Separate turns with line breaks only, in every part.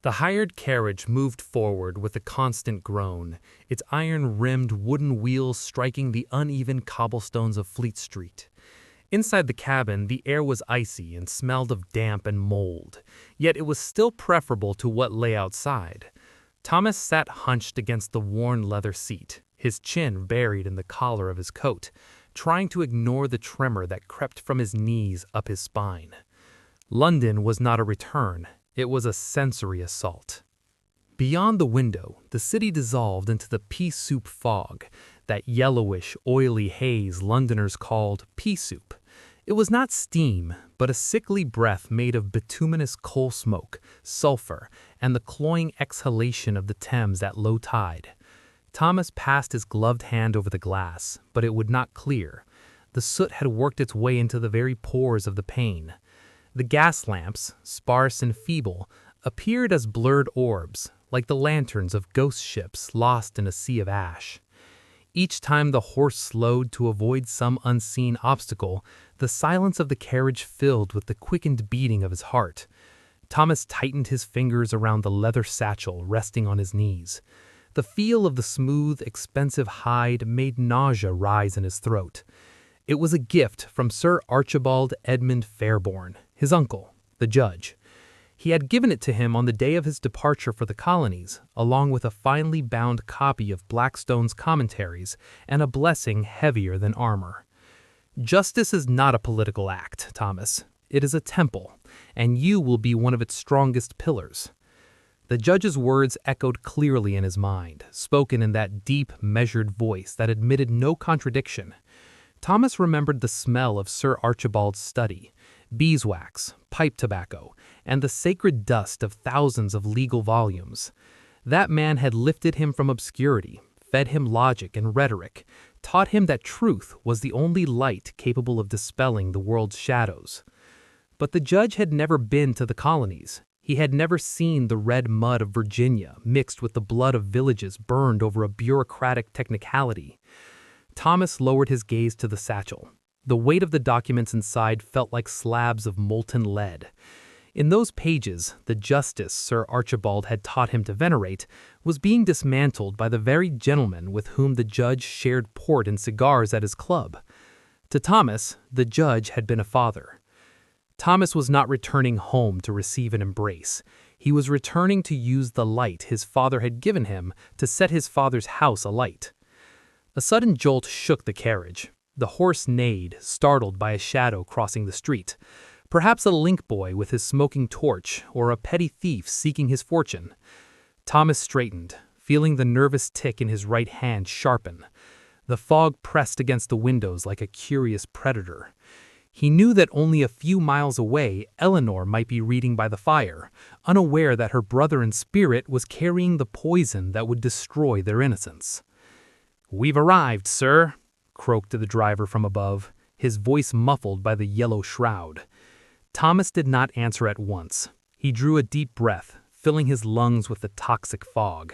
The hired carriage moved forward with a constant groan, its iron-rimmed wooden wheels striking the uneven cobblestones of Fleet Street. Inside the cabin, the air was icy and smelled of damp and mold, yet it was still preferable to what lay outside. Thomas sat hunched against the worn leather seat, his chin buried in the collar of his coat, trying to ignore the tremor that crept from his knees up his spine. London was not a return, it was a sensory assault. Beyond the window, the city dissolved into the pea soup fog, that yellowish, oily haze Londoners called pea soup. It was not steam, but a sickly breath made of bituminous coal smoke, sulfur, and the cloying exhalation of the Thames at low tide. Thomas passed his gloved hand over the glass, but it would not clear. The soot had worked its way into the very pores of the pane. The gas lamps, sparse and feeble, appeared as blurred orbs, like the lanterns of ghost ships lost in a sea of ash. Each time the horse slowed to avoid some unseen obstacle, the silence of the carriage filled with the quickened beating of his heart. Thomas tightened his fingers around the leather satchel resting on his knees. The feel of the smooth, expensive hide made nausea rise in his throat. It was a gift from Sir Archibald Edmund Fairbourne, his uncle, the judge. He had given it to him on the day of his departure for the colonies, along with a finely bound copy of Blackstone's commentaries and a blessing heavier than armor. Justice is not a political act, Thomas. It is a temple, and you will be one of its strongest pillars. The judge's words echoed clearly in his mind, spoken in that deep, measured voice that admitted no contradiction. Thomas remembered the smell of Sir Archibald's study, beeswax, pipe tobacco, and the sacred dust of thousands of legal volumes. That man had lifted him from obscurity, fed him logic and rhetoric, taught him that truth was the only light capable of dispelling the world's shadows. But the judge had never been to the colonies. He had never seen the red mud of Virginia mixed with the blood of villages burned over a bureaucratic technicality. Thomas lowered his gaze to the satchel. The weight of the documents inside felt like slabs of molten lead. In those pages, the justice Sir Archibald had taught him to venerate was being dismantled by the very gentleman with whom the judge shared port and cigars at his club. To Thomas, the judge had been a father. Thomas was not returning home to receive an embrace. He was returning to use the light his father had given him to set his father's house alight. A sudden jolt shook the carriage. The horse neighed, startled by a shadow crossing the street. Perhaps a link boy with his smoking torch, or a petty thief seeking his fortune. Thomas straightened, feeling the nervous tick in his right hand sharpen. The fog pressed against the windows like a curious predator. He knew that only a few miles away, Eleanor might be reading by the fire, unaware that her brother in spirit was carrying the poison that would destroy their innocence. "We've arrived, sir," croaked the driver from above, his voice muffled by the yellow shroud. Thomas did not answer at once. He drew a deep breath, filling his lungs with the toxic fog.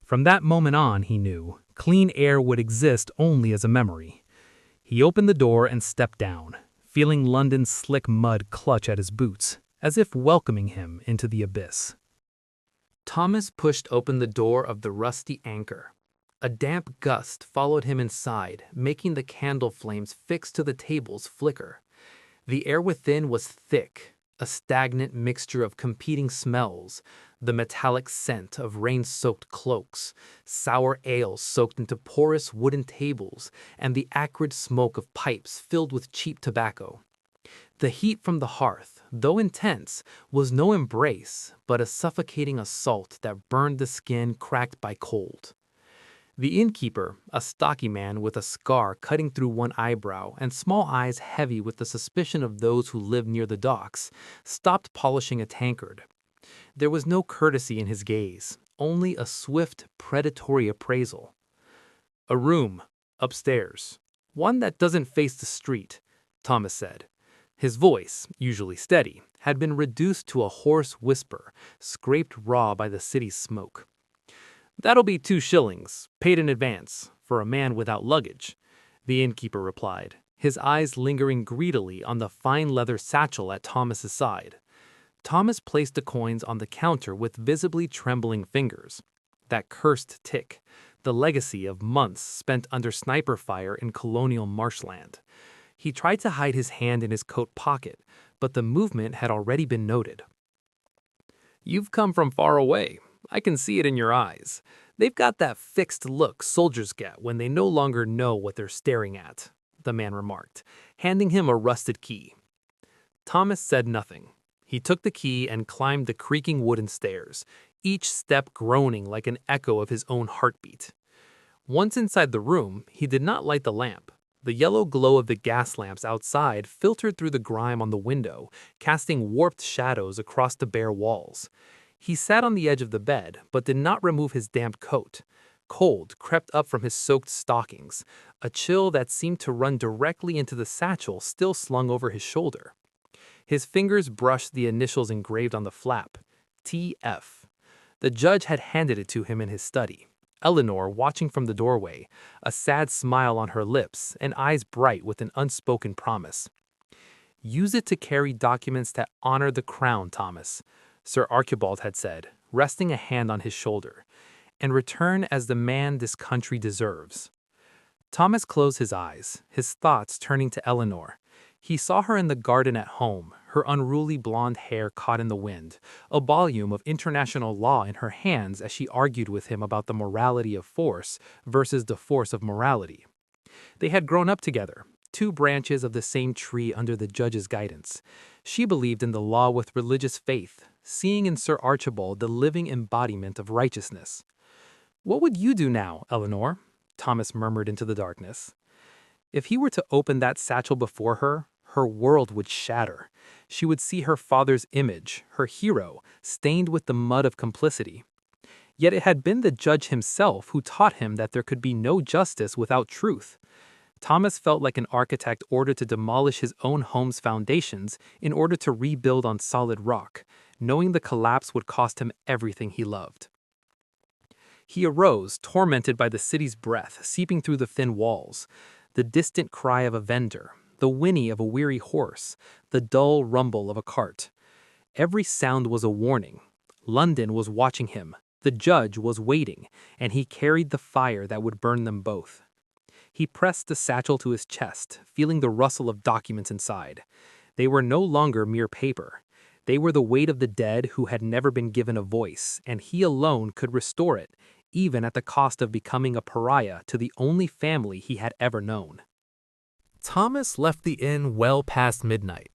From that moment on, he knew, clean air would exist only as a memory. He opened the door and stepped down, feeling London's slick mud clutch at his boots, as if welcoming him into the abyss. Thomas pushed open the door of the rusty anchor. A damp gust followed him inside, making the candle flames fixed to the tables flicker. The air within was thick, a stagnant mixture of competing smells, the metallic scent of rain-soaked cloaks, sour ale soaked into porous wooden tables, and the acrid smoke of pipes filled with cheap tobacco. The heat from the hearth, though intense, was no embrace, but a suffocating assault that burned the skin cracked by cold. The innkeeper, a stocky man with a scar cutting through one eyebrow and small eyes heavy with the suspicion of those who lived near the docks, stopped polishing a tankard. There was no courtesy in his gaze, only a swift, predatory appraisal. "A room, upstairs. One that doesn't face the street," Thomas said. His voice, usually steady, had been reduced to a hoarse whisper, scraped raw by the city's smoke. "That'll be 2 shillings, paid in advance, for a man without luggage," the innkeeper replied, his eyes lingering greedily on the fine leather satchel at Thomas's side. Thomas placed the coins on the counter with visibly trembling fingers. That cursed tick, the legacy of months spent under sniper fire in colonial marshland. He tried to hide his hand in his coat pocket, but the movement had already been noted. "You've come from far away. I can see it in your eyes. They've got that fixed look soldiers get when they no longer know what they're staring at," the man remarked, handing him a rusted key. Thomas said nothing. He took the key and climbed the creaking wooden stairs, each step groaning like an echo of his own heartbeat. Once inside the room, he did not light the lamp. The yellow glow of the gas lamps outside filtered through the grime on the window, casting warped shadows across the bare walls. He sat on the edge of the bed, but did not remove his damp coat. Cold crept up from his soaked stockings, a chill that seemed to run directly into the satchel still slung over his shoulder. His fingers brushed the initials engraved on the flap, TF. The judge had handed it to him in his study. Eleanor watching from the doorway, a sad smile on her lips and eyes bright with an unspoken promise. "Use it to carry documents that honor the crown, Thomas," Sir Archibald had said, resting a hand on his shoulder, "and return as the man this country deserves." Thomas closed his eyes, his thoughts turning to Eleanor. He saw her in the garden at home, her unruly blonde hair caught in the wind, a volume of international law in her hands as she argued with him about the morality of force versus the force of morality. They had grown up together, two branches of the same tree under the judge's guidance. She believed in the law with religious faith, seeing in Sir Archibald the living embodiment of righteousness. "What would you do now, Eleanor?" Thomas murmured into the darkness. If he were to open that satchel before her, her world would shatter. She would see her father's image, her hero, stained with the mud of complicity. Yet it had been the judge himself who taught him that there could be no justice without truth. Thomas felt like an architect ordered to demolish his own home's foundations in order to rebuild on solid rock, knowing the collapse would cost him everything he loved. He arose, tormented by the city's breath seeping through the thin walls, the distant cry of a vendor, the whinny of a weary horse, the dull rumble of a cart. Every sound was a warning. London was watching him, the judge was waiting, and he carried the fire that would burn them both. He pressed the satchel to his chest, feeling the rustle of documents inside. They were no longer mere paper. They were the weight of the dead who had never been given a voice, and he alone could restore it, even at the cost of becoming a pariah to the only family he had ever known. Thomas left the inn well past midnight.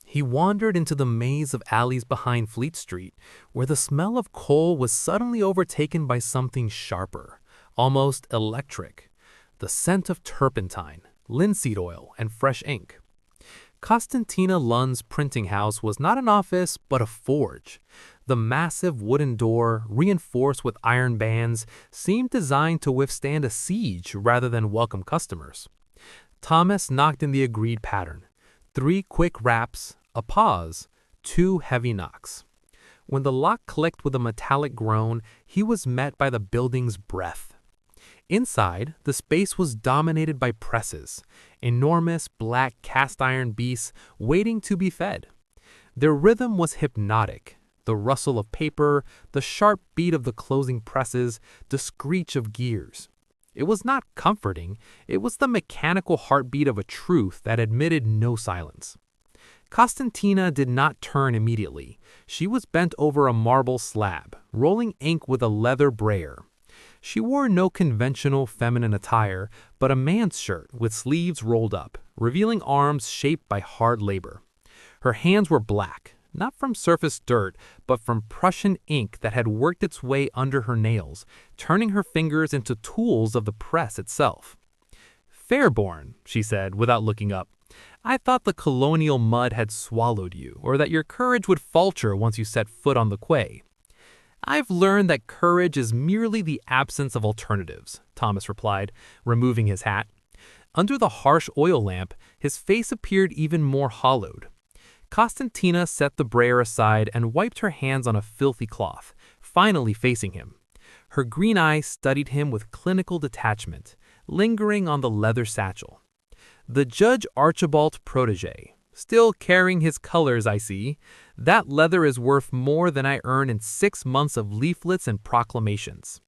He wandered into the maze of alleys behind Fleet Street, where the smell of coal was suddenly overtaken by something sharper, almost electric. The scent of turpentine, linseed oil, and fresh ink. Constantina Lund's printing house was not an office, but a forge. The massive wooden door, reinforced with iron bands, seemed designed to withstand a siege rather than welcome customers. Thomas knocked in the agreed pattern. 3 quick raps, a pause, 2 heavy knocks. When the lock clicked with a metallic groan, he was met by the building's breath. Inside, the space was dominated by presses, enormous black cast-iron beasts waiting to be fed. Their rhythm was hypnotic. The rustle of paper, the sharp beat of the closing presses, the screech of gears. It was not comforting, it was the mechanical heartbeat of a truth that admitted no silence. Constantina did not turn immediately. She was bent over a marble slab, rolling ink with a leather brayer. She wore no conventional feminine attire, but a man's shirt with sleeves rolled up, revealing arms shaped by hard labor. Her hands were black, not from surface dirt, but from Prussian ink that had worked its way under her nails, turning her fingers into tools of the press itself. "Fairbourne," she said, without looking up, "I thought the colonial mud had swallowed you, or that your courage would falter once you set foot on the quay." "I've learned that courage is merely the absence of alternatives," Thomas replied, removing his hat. Under the harsh oil lamp, his face appeared even more hollowed. Constantina set the brayer aside and wiped her hands on a filthy cloth, finally facing him. Her green eyes studied him with clinical detachment, lingering on the leather satchel. "The Judge Archibald protégé. Still carrying his colors, I see. That leather is worth more than I earn in 6 months of leaflets and proclamations.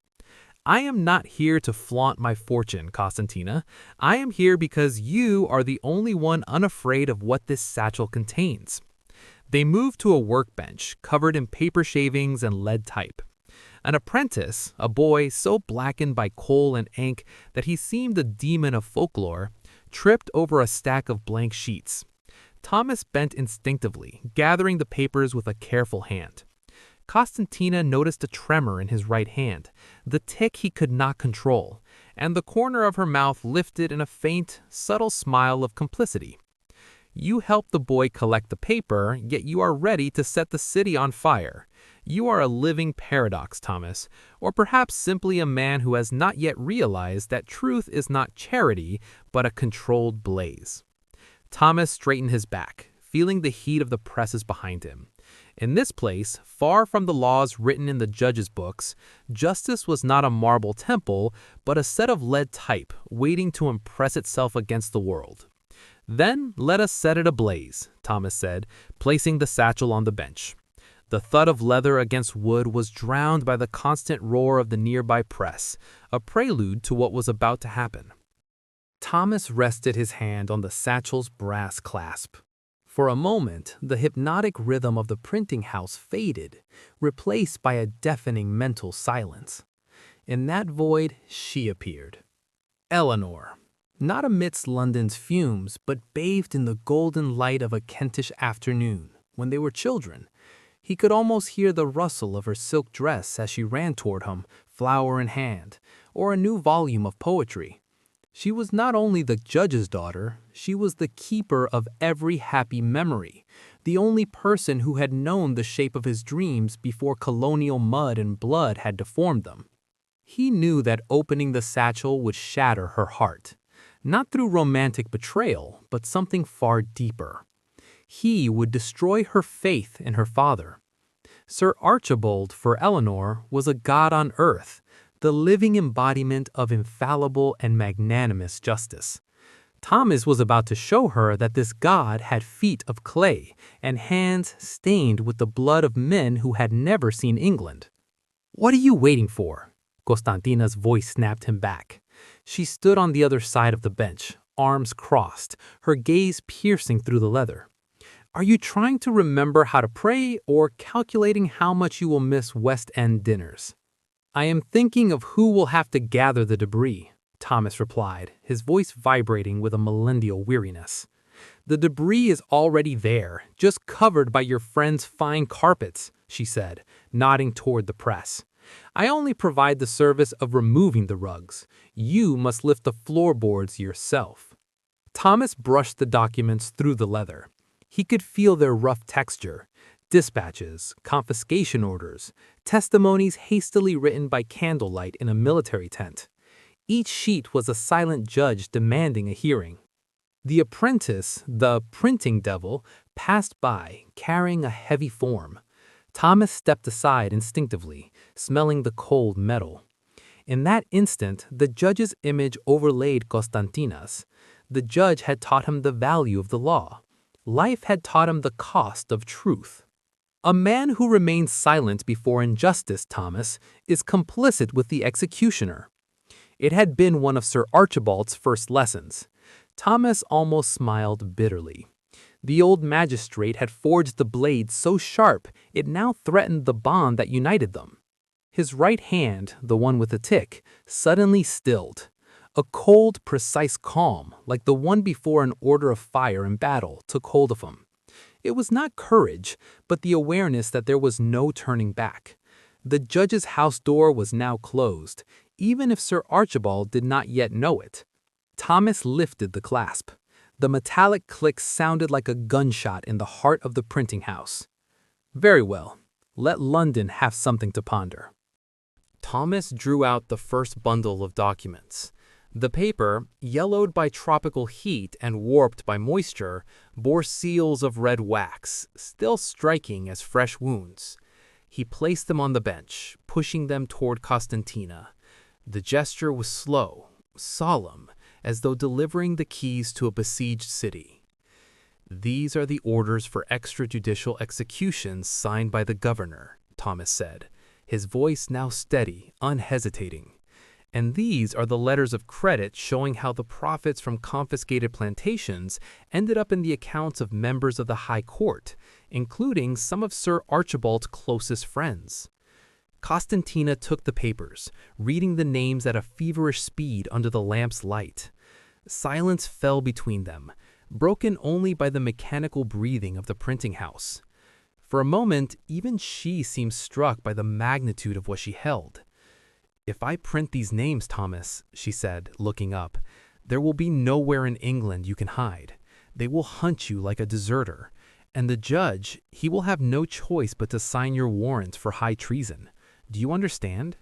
I am not here to flaunt my fortune, Constantina. I am here because you are the only one unafraid of what this satchel contains." They moved to a workbench covered in paper shavings and lead type. An apprentice, a boy so blackened by coal and ink that he seemed a demon of folklore, tripped over a stack of blank sheets. Thomas bent instinctively, gathering the papers with a careful hand. Constantina noticed a tremor in his right hand, the tic he could not control, and the corner of her mouth lifted in a faint, subtle smile of complicity. "You help the boy collect the paper, yet you are ready to set the city on fire. You are a living paradox, Thomas, or perhaps simply a man who has not yet realized that truth is not charity, but a controlled blaze." Thomas straightened his back, feeling the heat of the presses behind him. In this place, far from the laws written in the judges' books, justice was not a marble temple, but a set of lead type waiting to impress itself against the world. "Then let us set it ablaze," Thomas said, placing the satchel on the bench. The thud of leather against wood was drowned by the constant roar of the nearby press, a prelude to what was about to happen. Thomas rested his hand on the satchel's brass clasp. For a moment, the hypnotic rhythm of the printing house faded, replaced by a deafening mental silence. In that void, she appeared. Eleanor. Not amidst London's fumes, but bathed in the golden light of a Kentish afternoon, when they were children. He could almost hear the rustle of her silk dress as she ran toward him, flower in hand, or a new volume of poetry. She was not only the judge's daughter, she was the keeper of every happy memory, the only person who had known the shape of his dreams before colonial mud and blood had deformed them. He knew that opening the satchel would shatter her heart. Not through romantic betrayal, but something far deeper. He would destroy her faith in her father. Sir Archibald, for Eleanor, was a god on earth, the living embodiment of infallible and magnanimous justice. Thomas was about to show her that this god had feet of clay and hands stained with the blood of men who had never seen England. "What are you waiting for?" Constantina's voice snapped him back. She stood on the other side of the bench, arms crossed, her gaze piercing through the leather. "Are you trying to remember how to pray or calculating how much you will miss West End dinners?" "I am thinking of who will have to gather the debris," Thomas replied, his voice vibrating with a millennial weariness. "The debris is already there, just covered by your friend's fine carpets," she said, nodding toward the press. "I only provide the service of removing the rugs. You must lift the floorboards yourself." Thomas brushed the documents through the leather. He could feel their rough texture. Dispatches, confiscation orders, testimonies hastily written by candlelight in a military tent. Each sheet was a silent judge demanding a hearing. The apprentice, the printing devil, passed by, carrying a heavy form. Thomas stepped aside instinctively, smelling the cold metal. In that instant, the judge's image overlaid Constantina's. The judge had taught him the value of the law. Life had taught him the cost of truth. "A man who remains silent before injustice, Thomas, is complicit with the executioner." It had been one of Sir Archibald's first lessons. Thomas almost smiled bitterly. The old magistrate had forged the blade so sharp it now threatened the bond that united them. His right hand, the one with the tic, suddenly stilled. A cold, precise calm, like the one before an order of fire in battle, took hold of him. It was not courage, but the awareness that there was no turning back. The judge's house door was now closed, even if Sir Archibald did not yet know it. Thomas lifted the clasp. The metallic click sounded like a gunshot in the heart of the printing house. "Very well. Let London have something to ponder." Thomas drew out the first bundle of documents. The paper, yellowed by tropical heat and warped by moisture, bore seals of red wax, still striking as fresh wounds. He placed them on the bench, pushing them toward Constantina. The gesture was slow, solemn, as though delivering the keys to a besieged city. "These are the orders for extrajudicial executions signed by the governor," Thomas said, his voice now steady, unhesitating. "And these are the letters of credit showing how the profits from confiscated plantations ended up in the accounts of members of the High Court, including some of Sir Archibald's closest friends." Constantina took the papers, reading the names at a feverish speed under the lamp's light. Silence fell between them, broken only by the mechanical breathing of the printing house. For a moment, even she seemed struck by the magnitude of what she held. "If I print these names, Thomas," she said, looking up, "there will be nowhere in England you can hide. They will hunt you like a deserter. And the judge, he will have no choice but to sign your warrant for high treason. Do you understand?"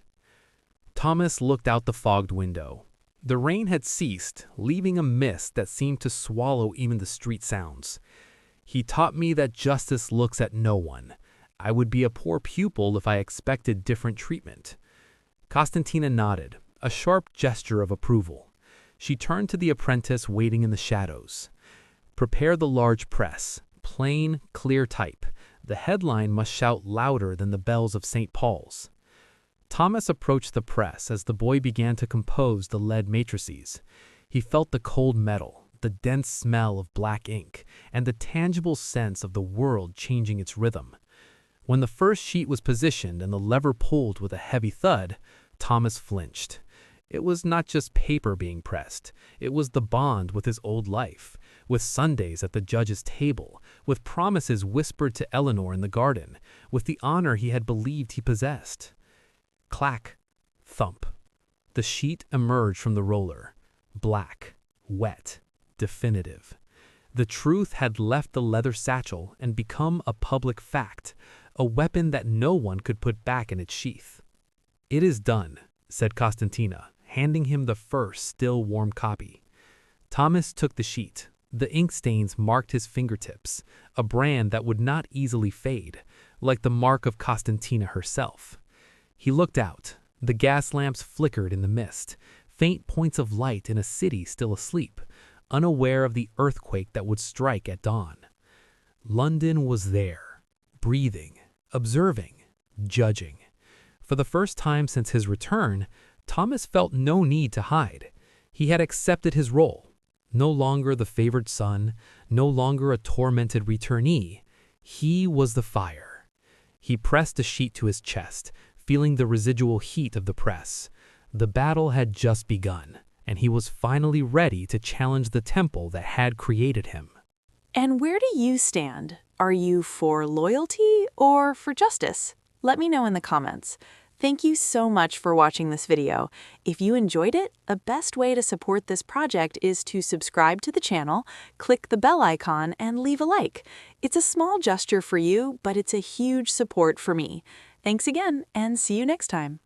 Thomas looked out the fogged window. The rain had ceased, leaving a mist that seemed to swallow even the street sounds. "He taught me that justice looks at no one. I would be a poor pupil if I expected different treatment." Constantina nodded, a sharp gesture of approval. She turned to the apprentice waiting in the shadows. "Prepare the large press. Plain, clear type. The headline must shout louder than the bells of St. Paul's." Thomas approached the press as the boy began to compose the lead matrices. He felt the cold metal, the dense smell of black ink, and the tangible sense of the world changing its rhythm. When the first sheet was positioned and the lever pulled with a heavy thud, Thomas flinched. It was not just paper being pressed. It was the bond with his old life, with Sundays at the judge's table, with promises whispered to Eleanor in the garden, with the honor he had believed he possessed. Clack, thump. The sheet emerged from the roller. Black, wet, definitive. The truth had left the leather satchel and become a public fact, a weapon that no one could put back in its sheath. "It is done," said Constantina, handing him the first still warm copy. Thomas took the sheet. The ink stains marked his fingertips, a brand that would not easily fade, like the mark of Constantina herself. He looked out. The gas lamps flickered in the mist, faint points of light in a city still asleep, unaware of the earthquake that would strike at dawn. London was there, breathing, observing, judging. For the first time since his return, Thomas felt no need to hide. He had accepted his role. No longer the favored son, no longer a tormented returnee. He was the fire. He pressed a sheet to his chest, feeling the residual heat of the press. The battle had just begun, and he was finally ready to challenge the temple that had created him.
And where do you stand? Are you for loyalty or for justice? Let me know in the comments. Thank you so much for watching this video. If you enjoyed it, the best way to support this project is to subscribe to the channel, click the bell icon, and leave a like. It's a small gesture for you, but it's a huge support for me. Thanks again, and see you next time.